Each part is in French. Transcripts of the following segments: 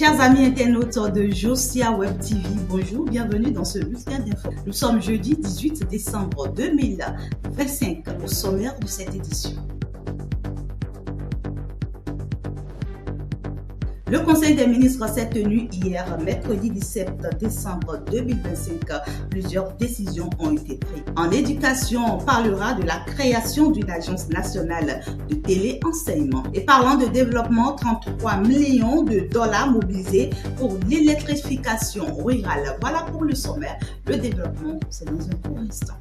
Chers amis internautes de Josia Web TV, bonjour, bienvenue dans ce bulletin d'info. Nous sommes jeudi 18 décembre 2025 au sommaire de cette édition. Le Conseil des ministres s'est tenu hier, mercredi 17 décembre 2025. Plusieurs décisions ont été prises. En éducation, on parlera de la création d'une agence nationale de téléenseignement. Et parlant de développement, 33 millions de dollars mobilisés pour l'électrification rurale. Voilà pour le sommaire. Le développement, c'est dans un court instant.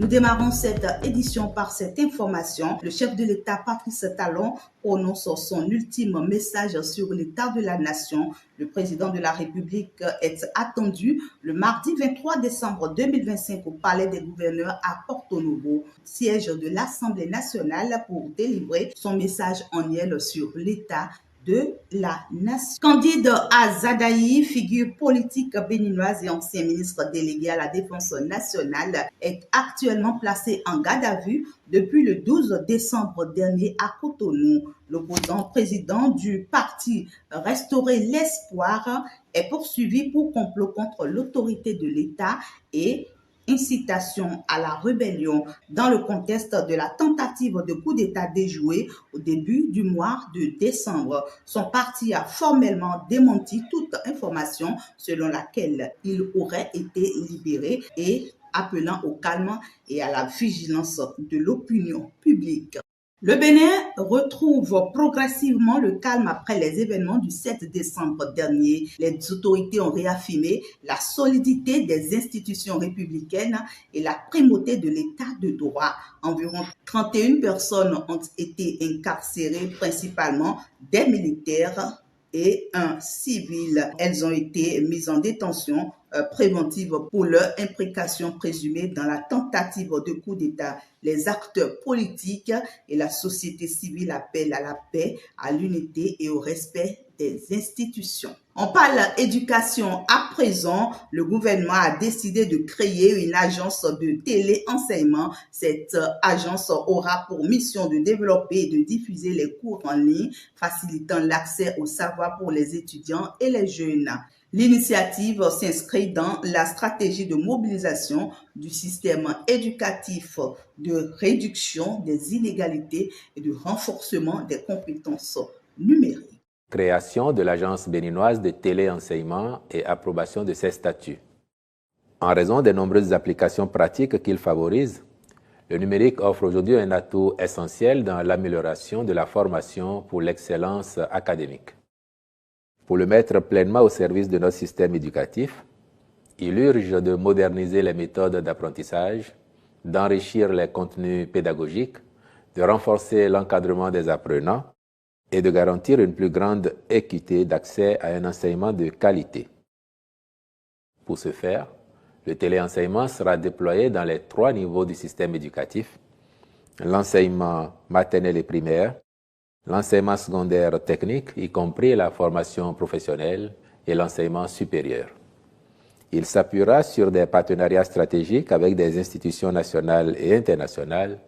Nous démarrons cette édition par cette information. Le chef de l'État, Patrice Talon, prononce son ultime message sur l'état de la nation. Le président de la République est attendu le mardi 23 décembre 2025 au Palais des gouverneurs à Porto Novo, siège de l'Assemblée nationale, pour délivrer son message annuel sur l'état de la nation. Candide Azadaï, figure politique béninoise et ancien ministre délégué à la Défense nationale, est actuellement placé en garde à vue depuis le 12 décembre dernier à Cotonou. L'opposant président du parti Restaurer l'Espoir est poursuivi pour complot contre l'autorité de l'État et incitation à la rébellion dans le contexte de la tentative de coup d'État déjouée au début du mois de décembre. Son parti a formellement démenti toute information selon laquelle il aurait été libéré et appelant au calme et à la vigilance de l'opinion publique. Le Bénin retrouve progressivement le calme après les événements du 7 décembre dernier. Les autorités ont réaffirmé la solidité des institutions républicaines et la primauté de l'état de droit. Environ 31 personnes ont été incarcérées, principalement des militaires et un civil. Elles ont été mises en détention préventive pour leur imprécation présumée dans la tentative de coup d'État. Les acteurs politiques et la société civile appellent à la paix, à l'unité et au respect des institutions. On parle éducation à présent. Le gouvernement a décidé de créer une agence de téléenseignement. Cette agence aura pour mission de développer et de diffuser les cours en ligne, facilitant l'accès au savoir pour les étudiants et les jeunes. L'initiative s'inscrit dans la stratégie de mobilisation du système éducatif, de réduction des inégalités et de renforcement des compétences numériques. Création de l'Agence béninoise de téléenseignement et approbation de ses statuts. En raison des nombreuses applications pratiques qu'il favorise, le numérique offre aujourd'hui un atout essentiel dans l'amélioration de la formation pour l'excellence académique. Pour le mettre pleinement au service de notre système éducatif, il urge de moderniser les méthodes d'apprentissage, d'enrichir les contenus pédagogiques, de renforcer l'encadrement des apprenants et de garantir une plus grande équité d'accès à un enseignement de qualité. Pour ce faire, le téléenseignement sera déployé dans les 3 niveaux du système éducatif: l'enseignement maternel et primaire, l'enseignement secondaire technique, y compris la formation professionnelle, et l'enseignement supérieur. Il s'appuiera sur des partenariats stratégiques avec des institutions nationales et internationales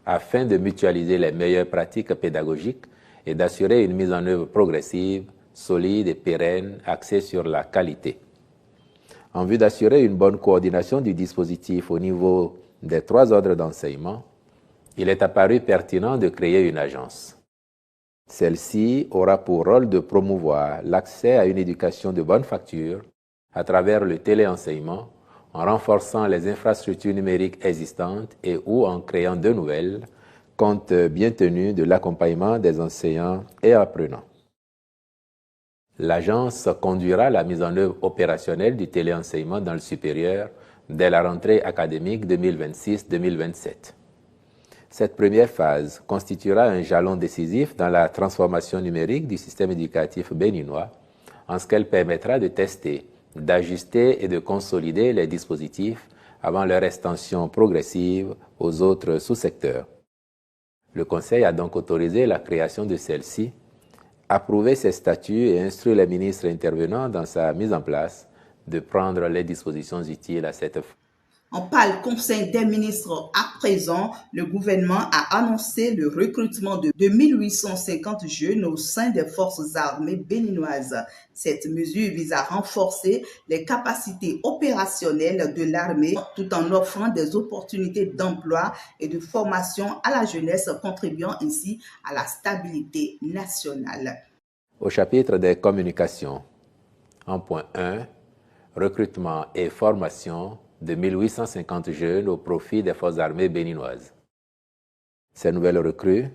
afin de mutualiser les meilleures pratiques pédagogiques et d'assurer une mise en œuvre progressive, solide et pérenne, axée sur la qualité. En vue d'assurer une bonne coordination du dispositif au niveau des 3 ordres d'enseignement, il est apparu pertinent de créer une agence. Celle-ci aura pour rôle de promouvoir l'accès à une éducation de bonne facture à travers le téléenseignement, en renforçant les infrastructures numériques existantes et ou en créant de nouvelles, compte bien tenu de l'accompagnement des enseignants et apprenants. L'agence conduira la mise en œuvre opérationnelle du téléenseignement dans le supérieur dès la rentrée académique 2026-2027. Cette première phase constituera un jalon décisif dans la transformation numérique du système éducatif béninois, en ce qu'elle permettra de tester, d'ajuster et de consolider les dispositifs avant leur extension progressive aux autres sous-secteurs. Le Conseil a donc autorisé la création de celle-ci, approuvé ses statuts et instruit les ministres intervenants dans sa mise en place de prendre les dispositions utiles à cette fin. On parle Conseil des ministres à présent. Le gouvernement a annoncé le recrutement de 2850 jeunes au sein des forces armées béninoises. Cette mesure vise à renforcer les capacités opérationnelles de l'armée tout en offrant des opportunités d'emploi et de formation à la jeunesse, contribuant ainsi à la stabilité nationale. Au chapitre des communications, en point 1, recrutement et formation de 1850 jeunes au profit des forces armées béninoises. Ces nouvelles recrues,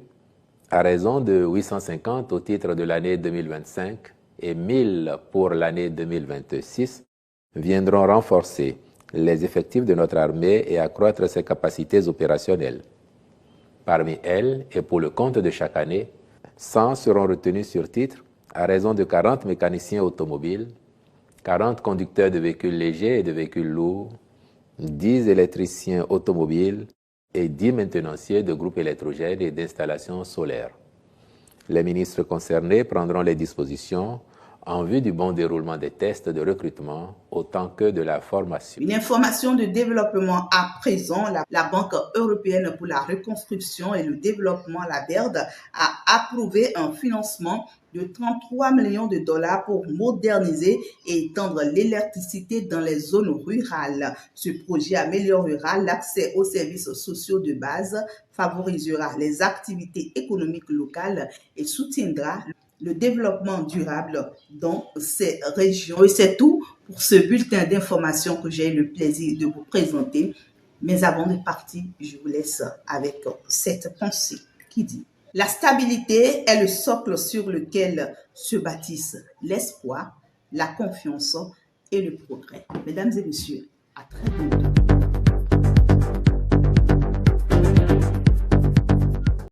à raison de 850 au titre de l'année 2025 et 1000 pour l'année 2026, viendront renforcer les effectifs de notre armée et accroître ses capacités opérationnelles. Parmi elles, et pour le compte de chaque année, 100 seront retenus sur titre à raison de 40 mécaniciens automobiles, 40 conducteurs de véhicules légers et de véhicules lourds, 10 électriciens automobiles et 10 maintenanciers de groupes électrogènes et d'installations solaires. Les ministres concernés prendront les dispositions en vue du bon déroulement des tests de recrutement autant que de la formation. Une information de développement à présent, la Banque européenne pour la reconstruction et le développement, la BERD, a approuvé un financement de 33 millions de dollars pour moderniser et étendre l'électricité dans les zones rurales. Ce projet améliorera l'accès aux services sociaux de base, favorisera les activités économiques locales et soutiendra le développement durable dans ces régions. Et c'est tout pour ce bulletin d'information que j'ai eu le plaisir de vous présenter. Mais avant de partir, je vous laisse avec cette pensée qui dit: la stabilité est le socle sur lequel se bâtissent l'espoir, la confiance et le progrès. Mesdames et messieurs, à très bientôt.